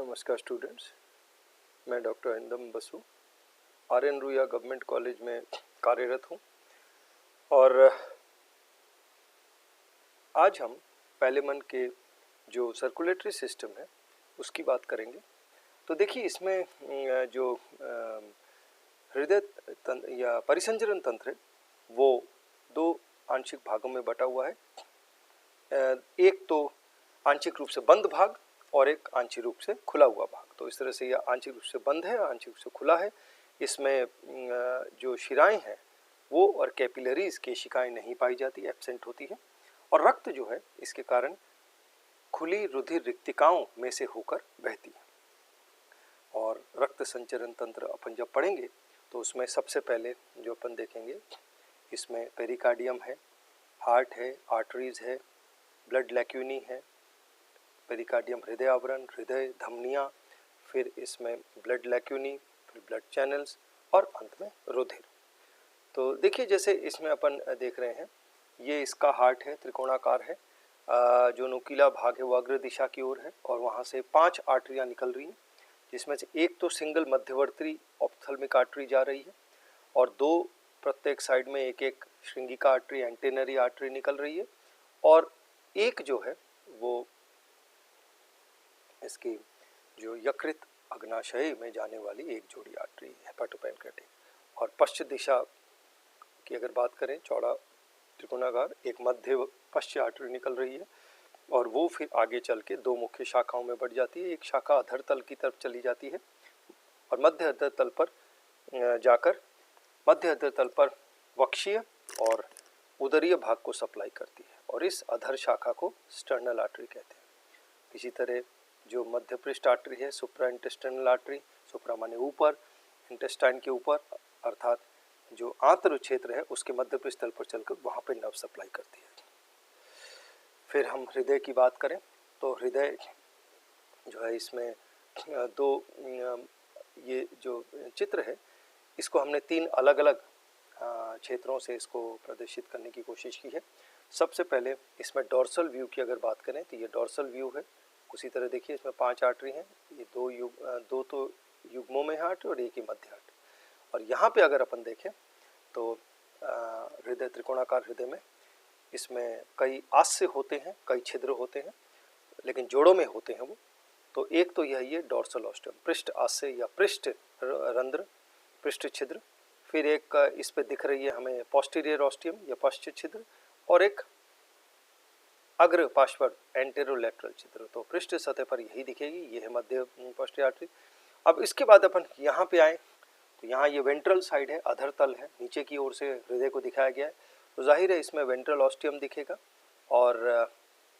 नमस्कार स्टूडेंट्स, मैं डॉक्टर अरिंदम बसु आर्यन रुया government college में कार्यरत हूँ और आज हम पहले मन के जो सर्कुलेटरी सिस्टम है उसकी बात करेंगे। तो देखिए इसमें जो हृदय या परिसंचरण तंत्र है वो दो आंशिक भागों में बटा हुआ है। एक तो आंशिक रूप से बंद भाग और एक आंशिक रूप से खुला हुआ भाग। तो इस तरह से यह आंशिक रूप से बंद है, आंशिक रूप से खुला है। इसमें जो शिराएं हैं वो और कैपिलरीज केशिकाएं नहीं पाई जाती, एब्सेंट होती है। और रक्त जो है इसके कारण खुली रुधिर रिक्तिकाओं में से होकर बहती है। और रक्त संचरण तंत्र अपन जब पढ़ेंगे तो उसमें सबसे पहले जो अपन देखेंगे इसमें पेरिकार्डियम है, हार्ट है, आर्टरीज है, ब्लड लैक्यूनी है, पेरिकार्डियम हृदय आवरण, हृदय धमनियाँ, फिर इसमें ब्लड लैक्यूनी, फिर ब्लड चैनल्स और अंत में रुधिर। तो देखिए जैसे इसमें अपन देख रहे हैं ये इसका हार्ट है, त्रिकोणाकार है। जो नुकीला भाग है वो अग्र दिशा की ओर है और वहाँ से 5 आर्टरियाँ निकल रही हैं, जिसमें से एक तो सिंगल मध्यवर्ती ऑप्थेल्मिक आर्टरी जा रही है और 2 प्रत्येक साइड में एक एक श्रृंगिका आर्टरी, एंटेनरी आर्टरी निकल रही है। और एक जो है वो इसकी जो यकृत अग्नाशय में जाने वाली एक जोड़ी आर्टरी है, हेपाटोपैनक्रेटिक। और पश्चिम दिशा की अगर बात करें, चौड़ा त्रिकोणाकार एक मध्य पश्च आर्टरी निकल रही है और वो फिर आगे चल के 2 मुख्य शाखाओं में बढ़ जाती है। एक शाखा अधर तल की तरफ चली जाती है और मध्य अधर तल पर जाकर मध्य अधर तल पर वक्षीय और उदरीय भाग को सप्लाई करती है और इस अधर शाखा को स्टर्नल आर्टरी कहते हैं। इसी तरह जो मध्य पृष्ठ आर्टरी है, सुप्रा इंटेस्टाइनल आर्टरी, सुप्रा माने ऊपर, इंटेस्टाइन के ऊपर अर्थात जो आंत्र क्षेत्र है उसके मध्य पृष्ठ तल पर चलकर वहाँ पे नर्व सप्लाई करती है। फिर हम हृदय की बात करें तो हृदय जो है इसमें 2 ये जो चित्र है इसको हमने 3 अलग अलग क्षेत्रों से इसको प्रदर्शित करने की कोशिश की है। सबसे पहले इसमें डॉर्सल व्यू की अगर बात करें तो ये डॉर्सल व्यू है। उसी तरह देखिए इसमें 5 आर्टरी हैं, ये 2 तो युग्मों में है आर्टरी और एक ही मध्य आर्टरी। और यहाँ पे अगर अपन देखें तो हृदय त्रिकोणाकार हृदय में इसमें कई आस्य होते हैं, कई छिद्र होते हैं, लेकिन जोड़ों में होते हैं वो। तो एक तो यही है डॉर्सल ऑस्टियम, पृष्ठ आस्य या पृष्ठ रंध्र, पृष्ठ छिद्र। फिर एक इस पे दिख रही है हमें पोस्टीरियर ऑस्टियम या पश्च छिद्र और एक अग्र पार्श्व एंटेरोलैटरल छिद्र। तो पृष्ठ सतह पर यही दिखेगी, ये है मध्य पोस्टीरियर आर्टरी। अब इसके बाद अपन यहाँ पे आए तो यहाँ ये वेंट्रल साइड है, अधर तल है, नीचे की ओर से हृदय को दिखाया गया है। तो जाहिर है इसमें वेंट्रल ऑस्टियम दिखेगा और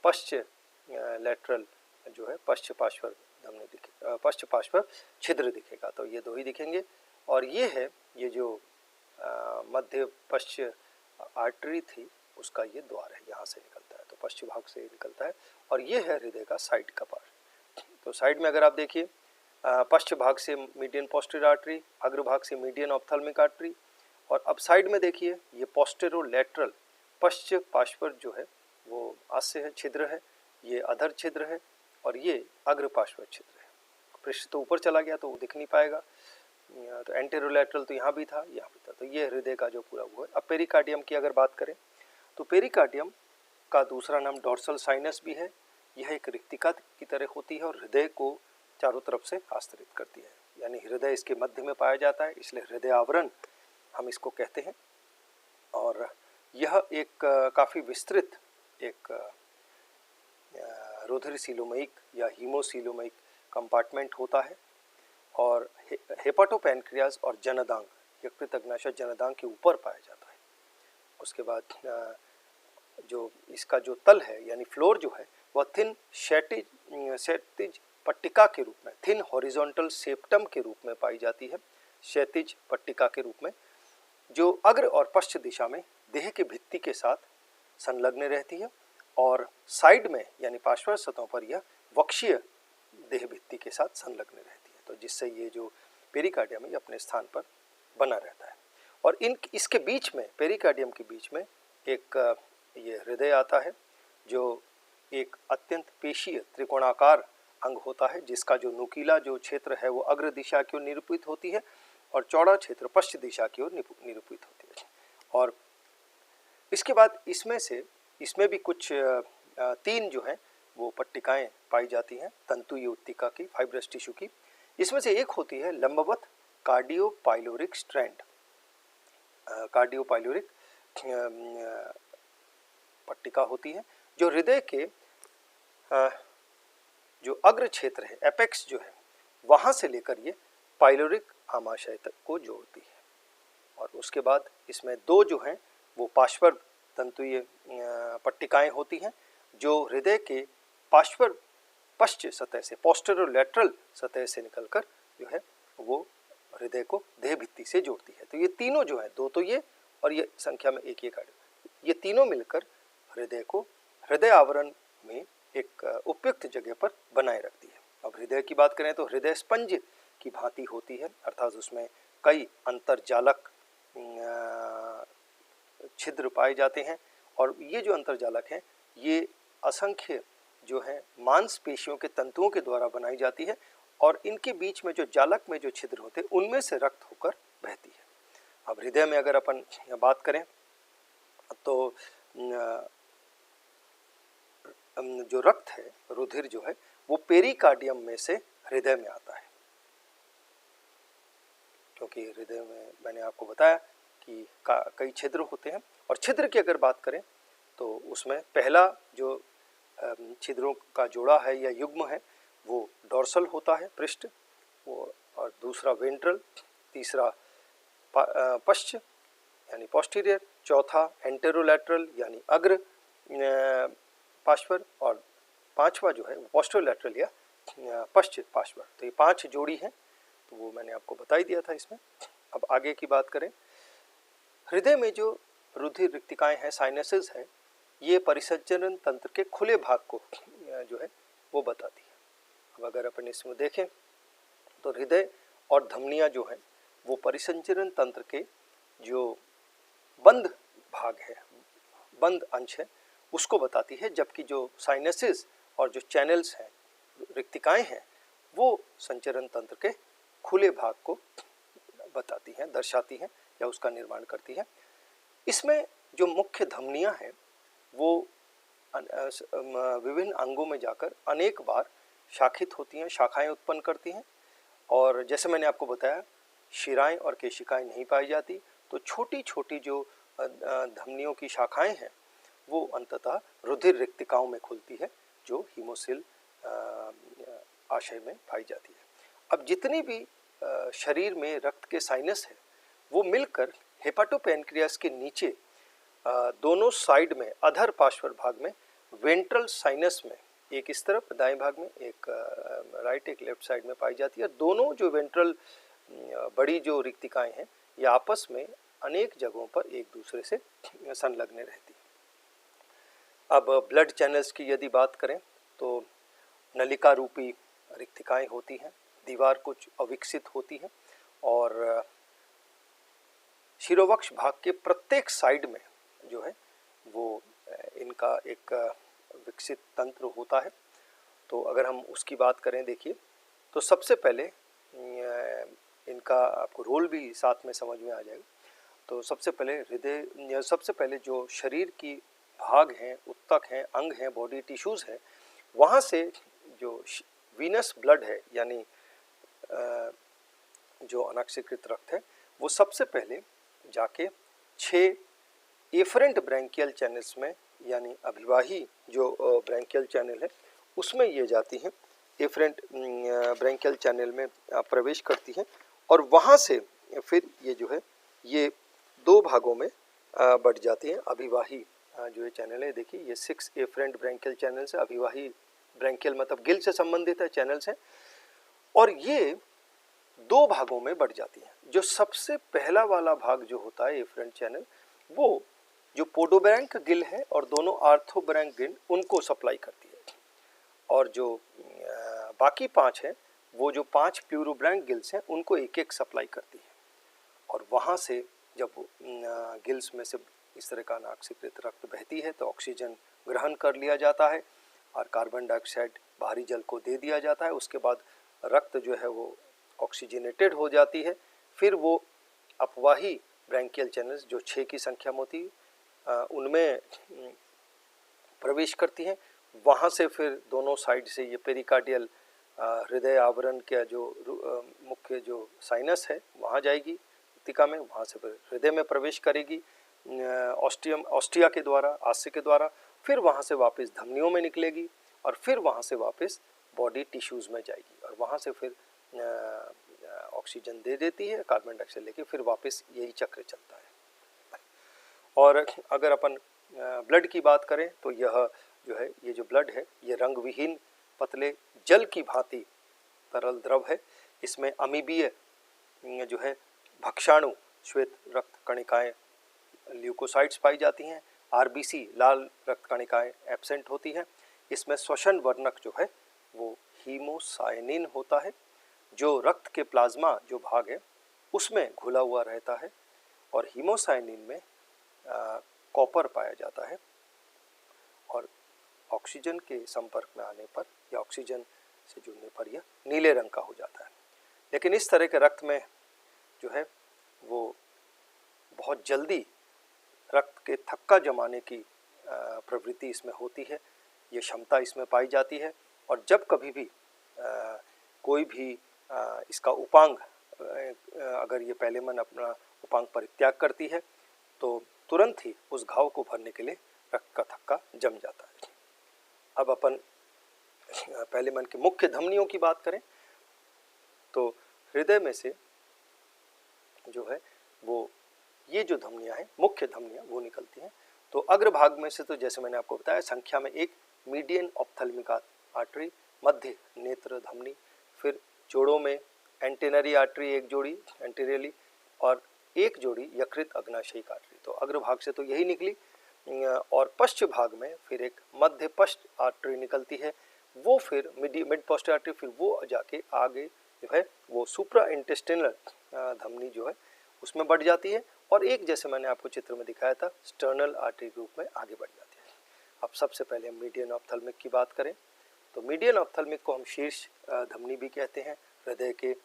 पश्च लैटरल जो है पश्च पार्श्व धमनी दिखे, पश्च पार्श्व छिद्र दिखेगा। तो ये 2 ही दिखेंगे और ये है ये जो मध्य पश्च आर्टरी थी उसका ये द्वार है, यहाँ से निकलता है, तो पश्चिम भाग से निकलता है और ये है हृदय का साइड का पार्ट। तो साइड में अगर आप देखिए पश्चिम भाग से मीडियन पोस्टीरियर आर्टरी, अग्र भाग से मीडियन ऑप्थेल्मिक आर्टरी और अब साइड में देखिए ये पोस्टेरोलैटरल पश्च पार्श्व जो है वो आस्य है, छिद्र है, ये अधर छिद्र है और ये अग्र पार्श्व छिद्र है। पृष्ठ तो ऊपर चला गया तो वो दिख नहीं पाएगा। तो एंटेरोलैटरल तो यहाँ भी था, यहाँ भी था। तो ये हृदय का जो पूरा हुआ है। अब पेरिकार्डियम की अगर बात करें तो पेरिकार्डियम का दूसरा नाम डॉर्सल साइनस भी है। यह एक रिक्तिका की तरह होती है और हृदय को चारों तरफ से आस्तरित करती है, यानी हृदय इसके मध्य में पाया जाता है, इसलिए हृदय आवरण हम इसको कहते हैं। और यह एक काफ़ी विस्तृत एक रुधिर सीलोमयिक या हीमोसीलोमयिक कंपार्टमेंट होता है और हेपाटोपैनक्रियाज और जननांग, यकृत अग्नाशय जननांग के ऊपर पाया जाता है। उसके बाद जो इसका जो तल है यानी फ्लोर जो है वह थिन क्षैतिज पट्टिका के रूप में, थिन हॉरिजॉन्टल सेप्टम के रूप में पाई जाती है, क्षैतिज पट्टिका के रूप में, जो अग्र और पश्चिम दिशा में देह की भित्ति के साथ संलग्न रहती है और साइड में यानी पार्श्व सतहों पर यह वक्षीय देह भित्ति के साथ संलग्न रहती है। तो जिससे ये जो पेरिकार्डियम है अपने स्थान पर बना रहता है। और इसके बीच में, पेरिकार्डियम के बीच में एक ये हृदय आता है जो एक अत्यंत पेशीय त्रिकोणाकार अंग होता है जिसका जो नुकीला जो क्षेत्र है वो अग्र दिशा की ओर निरूपित होती है और चौड़ा क्षेत्र पश्चिम दिशा की ओर निरूपित होती है। और इसके बाद इसमें भी कुछ 3 जो है वो पट्टिकाएं पाई जाती हैं तंतुीय उत्तिका की, फाइब्रस टिश्यू की। इसमें से एक होती है लंबवत कार्डियोपाइलोरिक स्ट्रैंड, कार्डियोपाइलोरिक पट्टिका होती है जो हृदय के जो अग्र क्षेत्र है, एपेक्स जो है, वहां से लेकर ये पाइलोरिक आमाशय तक को जोड़ती है। और उसके बाद इसमें 2 जो हैं वो पार्श्व तंतुीय पट्टिकाएं होती हैं जो हृदय के पार्श्व पश्च सतह से, पोस्टेरोलैटरल सतह से निकलकर जो है वो हृदय को देह भित्ति से जोड़ती है। तो ये तीनों जो है, 2 तो ये और ये संख्या में एक ये तीनों मिलकर हृदय को हृदय आवरण में एक उपयुक्त जगह पर बनाए रखती है। अब हृदय की बात करें तो हृदय स्पंज की भांति होती है, अर्थात उसमें कई अंतर्जालक छिद्र पाए जाते हैं और ये जो अंतर्जालक हैं ये असंख्य जो है मांसपेशियों के तंतुओं के द्वारा बनाई जाती है और इनके बीच में जो जालक में जो छिद्र होते हैं उनमें से रक्त होकर बहती है। अब हृदय में अगर अपन बात करें तो जो रक्त है, रुधिर जो है वो पेरिकार्डियम में से हृदय में आता है, क्योंकि हृदय में मैंने आपको बताया कि कई छिद्र होते हैं। और छिद्र की अगर बात करें तो उसमें पहला जो छिद्रों का जोड़ा है या युग्म है वो डोर्सल होता है, पृष्ठ वो, और दूसरा वेंट्रल, तीसरा पश्च यानी पोस्टीरियर, चौथा एंटेरोलैटरल यानी अग्र पार्श्व और पांचवा जो है पोस्टरोलैटरल या पश्च पार्श्व। तो ये 5 जोड़ी हैं, तो वो मैंने आपको बता ही दिया था इसमें। अब आगे की बात करें, हृदय में जो रुधिर रिक्तिकाएं हैं, साइनसेस हैं, ये परिसंचरण तंत्र के खुले भाग को जो है वो बताती है। अब अगर अपन इसमें देखें तो हृदय और धमनियां जो हैं वो परिसंचरण तंत्र के जो बंद भाग है, बंद अंश है, उसको बताती है, जबकि जो साइनसेस और जो चैनल्स हैं, रिक्तिकाएं हैं, वो संचरण तंत्र के खुले भाग को बताती हैं, दर्शाती हैं या उसका निर्माण करती है। इसमें जो मुख्य धमनियां हैं वो विभिन्न अंगों में जाकर अनेक बार शाखित होती हैं, शाखाएं उत्पन्न करती हैं। और जैसे मैंने आपको बताया शिराएं और केशिकाएं नहीं पाई जाती, तो छोटी छोटी जो धमनियों की शाखाएं हैं वो अंततः रुधिर रिक्तिकाओं में खुलती है जो हीमोसिल आशय में पाई जाती है। अब जितनी भी शरीर में रक्त के साइनस है वो मिलकर हेपाटोपैनक्रियास के नीचे दोनों साइड में अधर पार्श्व भाग में वेंट्रल साइनस में, एक इस तरफ दाएं भाग में, एक राइट एक लेफ्ट साइड में पाई जाती है। दोनों जो वेंट्रल बड़ी जो रिक्तिकाएं हैं ये आपस में अनेक जगहों पर एक दूसरे से संलग्न रहती है। अब ब्लड चैनल्स की यदि बात करें तो नलिका रूपी रिक्तिकाएं होती हैं, दीवार कुछ अविकसित होती है और शिरोवक्ष भाग के प्रत्येक साइड में जो है वो इनका एक विकसित तंत्र होता है। तो अगर हम उसकी बात करें, देखिए, तो सबसे पहले इनका आपको रोल भी साथ में समझ में आ जाएगा। तो सबसे पहले हृदय, सबसे पहले जो शरीर की भाग हैं, उत्तक हैं, अंग हैं, बॉडी टिश्यूज़ हैं, वहाँ से जो वीनस ब्लड है यानी जो अनॉक्सीकृत रक्त है वो सबसे पहले जाके 6 एफरेंट ब्रैंकियल चैनल्स में, यानी अभिवाही जो ब्रैंकियल चैनल है उसमें ये जाती हैं, एफरेंट ब्रैंकियल चैनल में प्रवेश करती हैं और वहाँ से फिर ये जो है ये 2 भागों में बढ़ जाती हैं। अभिवाही जो ये चैनल है, देखिए ये 6 एफरेंट ब्रैंकियल चैनल से, अभिवाही ब्रैंकियल मतलब गिल से संबंधित है चैनल्स हैं, और ये 2 भागों में बढ़ जाती हैं। जो सबसे पहला वाला भाग जो होता है एफरेंट चैनल, वो जो पोडोब्रैंक गिल है और दोनों आर्थोब्रैंक गिल उनको सप्लाई करती है, और जो बाकी 5 हैं वो जो 5 प्यूरोब्रैंक गिल्स हैं उनको एक एक सप्लाई करती है। और वहाँ से जब गिल्स में से इस तरह का अनॉक्सीकृत रक्त बहती है तो ऑक्सीजन ग्रहण कर लिया जाता है और कार्बन डाइऑक्साइड बाहरी जल को दे दिया जाता है। उसके बाद रक्त जो है वो ऑक्सीजनेटेड हो जाती है, फिर वो अपवाही ब्रैंकियल चैनल्स जो 6 की संख्या में होती है उनमें प्रवेश करती हैं। वहाँ से फिर दोनों साइड से ये पेरिकार्डियल हृदय आवरण का जो मुख्य जो साइनस है वहाँ जाएगी ऊतिका में, वहाँ से फिर हृदय में प्रवेश करेगी ऑस्टिया के द्वारा, आस्य के द्वारा, फिर वहाँ से वापस धमनियों में निकलेगी और फिर वहाँ से वापस बॉडी टिश्यूज़ में जाएगी और वहाँ से फिर ऑक्सीजन दे देती है, कार्बन डाइऑक्साइड लेके फिर वापस यही चक्र चलता है। और अगर अपन ब्लड की बात करें तो यह जो है ये जो ब्लड है ये रंग विहीन पतले जल की भांति तरल द्रव है। इसमें अमीबीय जो है भक्षाणु श्वेत रक्त कणिकाएं ल्यूकोसाइट्स पाई जाती हैं। आरबीसी लाल रक्त कणिकाएं एब्सेंट होती हैं। इसमें श्वसन वर्णक जो है वो हीमोसायनिन होता है जो रक्त के प्लाज्मा जो भाग है उसमें घुला हुआ रहता है और हीमोसायनिन में कॉपर पाया जाता है और ऑक्सीजन के संपर्क में आने पर या ऑक्सीजन से जुड़ने पर यह नीले रंग का हो जाता है। लेकिन इस तरह के रक्त में जो है वो बहुत जल्दी रक्त के थक्का जमाने की प्रवृत्ति इसमें होती है, ये क्षमता इसमें पाई जाती है और जब कभी भी कोई भी इसका उपांग अगर ये पैलेमन अपना उपांग परित्याग करती है तो तुरंत ही उस घाव को भरने के लिए रक्त का थक्का जम जाता है। अब अपन पैलेमन की मुख्य धमनियों की बात करें तो हृदय में से जो है वो ये जो धमनियां हैं मुख्य धमनियां वो निकलती हैं। तो अग्रभाग में से तो जैसे मैंने आपको बताया संख्या में एक मीडियन ऑप्थेल्मिक आर्टरी, मध्य नेत्र धमनी, फिर जोड़ों में एंटेनरी आर्टरी एक जोड़ी एंटीरियरली और एक जोड़ी यकृत अग्नाशयी आर्टरी। तो अग्रभाग से तो यही निकली और पश्च भाग में फिर एक मध्य पश्च आर्टरी निकलती है, वो फिर मिड पोस्ट आर्टरी, फिर वो जाके आगे जो है वो सुप्रा इंटेस्टिनल धमनी जो है उसमें बढ़ जाती है और एक जैसे मैंने आपको चित्र में दिखाया था स्टर्नल आर्टरी के रूप में आगे बढ़ जाती है। अब सबसे पहले हम मीडियन ऑप्थेल्मिक की बात करें तो मीडियन ऑप्थेल्मिक को हम शीर्ष धमनी भी कहते हैं, हृदय के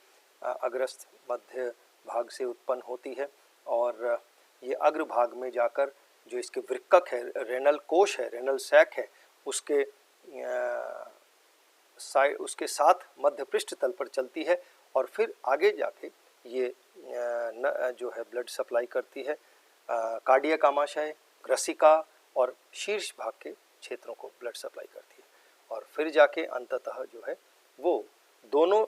अग्रस्थ मध्य भाग से उत्पन्न होती है और ये अग्र भाग में जाकर जो इसके वृक्कक है, रेनल कोश है, रेनल सैक है, उसके साथ मध्य पृष्ठ तल पर चलती है और फिर आगे जाके ये जो है ब्लड सप्लाई करती है कार्डियक आमाशय, ग्रसिका और शीर्ष भाग के क्षेत्रों को ब्लड सप्लाई करती है और फिर जाके अंततः जो है वो दोनों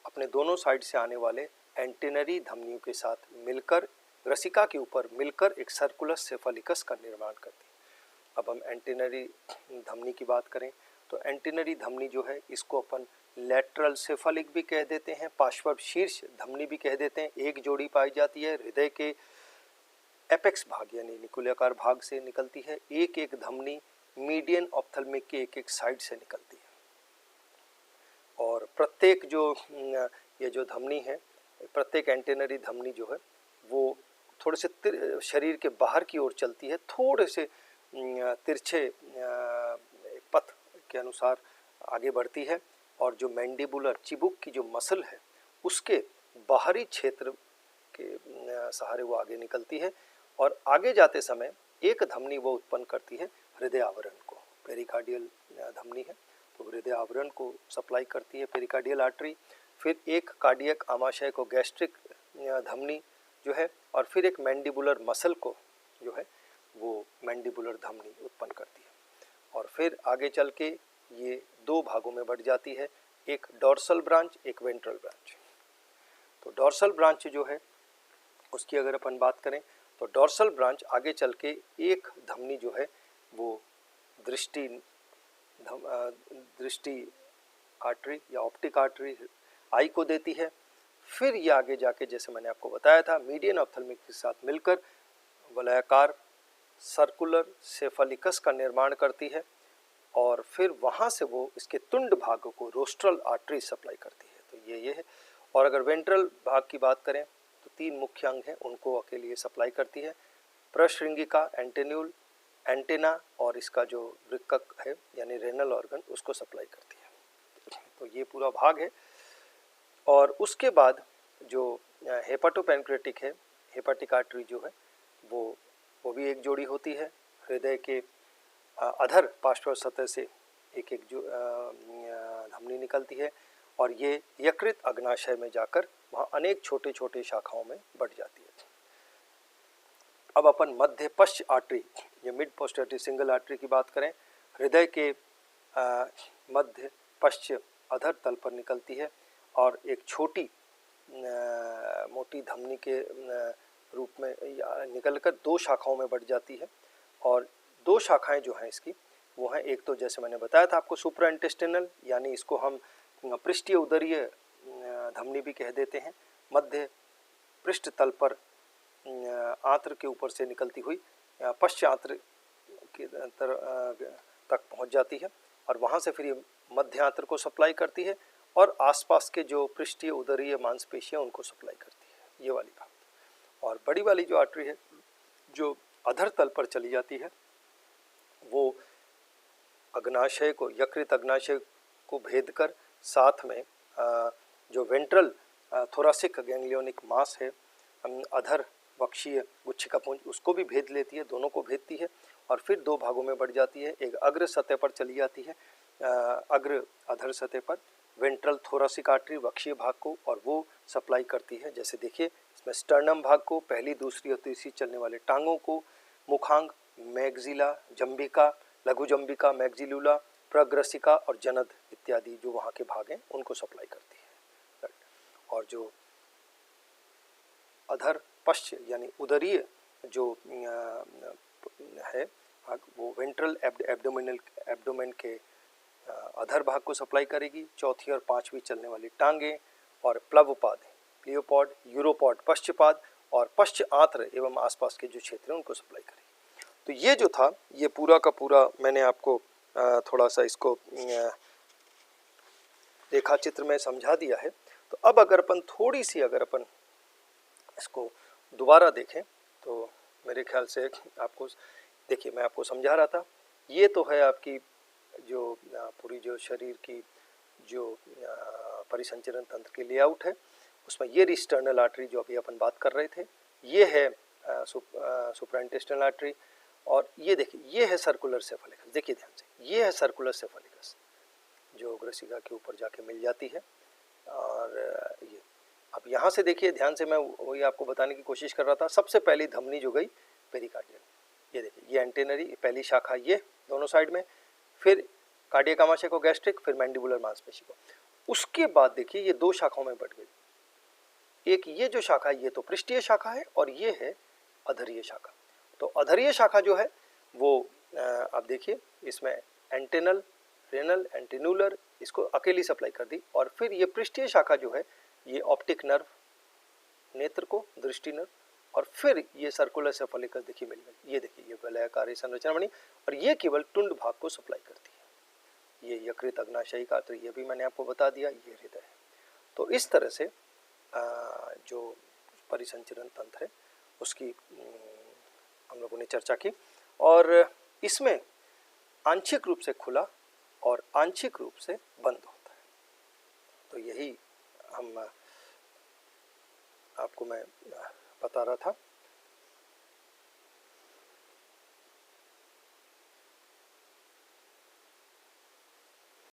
अपने दोनों साइड से आने वाले एंटेनरी धमनियों के साथ मिलकर ग्रसिका के ऊपर मिलकर एक सर्कुलस सेफालिकस का निर्माण करती है। अब हम एंटेनरी धमनी की बात करें तो एंटेनरी धमनी जो है इसको अपन लैटरल सेफालिक भी कह देते हैं, पार्श्व शीर्ष धमनी भी कह देते हैं। एक जोड़ी पाई जाती है हृदय के एपेक्स भाग यानी निकुलाकार भाग से निकलती है। एक एक धमनी मीडियन ऑप्थेल्मिक के एक एक साइड से निकलती है और प्रत्येक जो ये जो धमनी है, प्रत्येक एंटेनरी धमनी जो है वो थोड़े से शरीर के बाहर की ओर चलती है, थोड़े से तिरछे पथ के अनुसार आगे बढ़ती है और जो मैंडिबुलर चिबुक की जो मसल है उसके बाहरी क्षेत्र के सहारे वो आगे निकलती है और आगे जाते समय एक धमनी वो उत्पन्न करती है हृदय आवरण को, पेरिकार्डियल धमनी है तो हृदय आवरण को सप्लाई करती है पेरिकार्डियल आर्टरी, फिर एक कार्डियक आमाशय को गैस्ट्रिक धमनी जो है और फिर एक मैंडिबुलर मसल को जो है वो मैंडिबुलर धमनी उत्पन्न करती है और फिर आगे चल के ये दो भागों में बढ़ जाती है, एक डॉर्सल ब्रांच एक वेंट्रल ब्रांच। तो डॉर्सल ब्रांच जो है उसकी अगर अपन बात करें तो डॉर्सल ब्रांच आगे चल के एक धमनी जो है वो दृष्टि आर्टरी या ऑप्टिक आर्टरी आई को देती है। फिर ये आगे जाके जैसे मैंने आपको बताया था मीडियन ऑप्थेल्मिक के साथ मिलकर वलयाकार सर्कुलर सेफालिकस का निर्माण करती है और फिर वहाँ से वो इसके तुंड भाग को रोस्ट्रल आर्टरी सप्लाई करती है। तो ये है। और अगर वेंट्रल भाग की बात करें तो तीन मुख्य अंग हैं उनको अकेले सप्लाई करती है, प्रश्रृंगिका, एंटेन्यूल, एंटेना और इसका जो वृक्कक है यानी रेनल ऑर्गन उसको सप्लाई करती है। तो ये पूरा भाग है। और उसके बाद जो हेपाटोपैनक्रेटिक है, हेपाटिक आर्टरी जो है वो भी एक जोड़ी होती है। हृदय के अधर पार्श्व सतह से एक एक जो धमनी निकलती है और ये यकृत अग्नाशय में जाकर वहाँ अनेक छोटे छोटे शाखाओं में बढ़ जाती है। अब अपन मध्य पश्च आर्टरी, ये मिड पोस्टेरियर सिंगल आर्टरी की बात करें, हृदय के मध्य पश्च अधर तल पर निकलती है और एक छोटी मोटी धमनी के रूप में निकलकर दो शाखाओं में बढ़ जाती है। और दो शाखाएं जो हैं इसकी वो हैं, एक तो जैसे मैंने बताया था आपको सुप्रा इंटेस्टिनल, यानी इसको हम पृष्ठीय उदरीय धमनी भी कह देते हैं, मध्य पृष्ठ तल पर आंत्र के ऊपर से निकलती हुई पश्च आंत्र के तक पहुंच जाती है और वहां से फिर ये मध्य आंत्र को सप्लाई करती है और आसपास के जो पृष्ठीय उदरीय मांसपेशियां उनको सप्लाई करती है, ये वाली बात। और बड़ी वाली जो आर्टरी है जो अधर तल पर चली जाती है वो अग्नाशय को, यकृत अग्नाशय को भेद कर साथ में जो वेंट्रल थोरासिक गैंग्लियोनिक मास है, अधर वक्षीय गुच्छिकापुंज, उसको भी भेद लेती है, दोनों को भेदती है और फिर दो भागों में बढ़ जाती है। एक अग्र सतह पर चली जाती है, अग्र अधर सतह पर वेंट्रल थोरासिक आर्टरी वक्षीय भाग को, और वो सप्लाई करती है, जैसे देखिए इसमें स्टर्नम भाग को, पहली दूसरी और तीसरी चलने वाले टांगों को, मुखांग, मैग्जिला, जंबिका, लघु जंबिका, मैग्जिलुला, प्रग्रसिका और जनद इत्यादि जो वहाँ के भाग हैं उनको सप्लाई करती है। और जो अधर पश्च यानी उदरीय जो है भाग वो वेंट्रल एब्डोमेन के अधर भाग को सप्लाई करेगी, चौथी और पांचवी चलने वाली टांगे और प्लवपाद, प्लियोपॉड, यूरोपॉड, पश्चपाद और पश्च आंत्र एवं आसपास के जो क्षेत्र हैं उनको सप्लाई करेगी। तो ये जो था ये पूरा का पूरा मैंने आपको थोड़ा सा इसको रेखा चित्र में समझा दिया है। तो अब अगर अपन थोड़ी सी इसको दोबारा देखें तो मेरे ख्याल से आपको देखिए, मैं आपको समझा रहा था, ये तो है आपकी जो पूरी जो शरीर की जो परिसंचरण तंत्र की लेआउट है, उसमें ये रिस्टर्नल आर्टरी जो अभी अपन बात कर रहे थे, ये है सुप्राइंटेस्टिनल आर्टरी, और ये देखिए ये है सर्कुलर सेफालिकस। देखिए ध्यान से, ये है सर्कुलर सेफालिकस जो ग्रसिका के ऊपर जाके मिल जाती है। और ये अब यहाँ से देखिए ध्यान से, मैं वही आपको बताने की कोशिश कर रहा था। सबसे पहली धमनी जो गई पेरिकार्डियल, ये देखिए ये एंटेनरी पहली शाखा, ये दोनों साइड में, फिर कार्डियक आमाशय को गैस्ट्रिक, फिर मैंडिबुलर मांसपेशी को। उसके बाद देखिए ये दो शाखाओं में बढ़ गई। एक ये जो शाखा है ये तो पृष्ठीय शाखा है और ये है अधरीय शाखा। तो अधरीय शाखा जो है वो आप देखिए इसमें एंटेनल, रेनल, एंटिनुलर, इसको अकेली सप्लाई कर दी। और फिर ये पृष्ठीय शाखा जो है ये ऑप्टिक नर्व, नेत्र को, दृष्टि नर्व, और फिर ये सर्कुलर सेफालिकस देखिए मिल गई। ये देखिए ये वलयाकारी संरचना बनी और ये केवल टुंड भाग को सप्लाई करती है। ये यकृत अग्नाशयी का, तो ये भी मैंने आपको बता दिया, ये हृदय है। तो इस तरह से जो परिसंचरण तंत्र है उसकी हम लोगों ने चर्चा की, और इसमें आंशिक रूप से खुला और आंशिक रूप से बंद होता है। तो यही हम आपको मैं बता रहा था।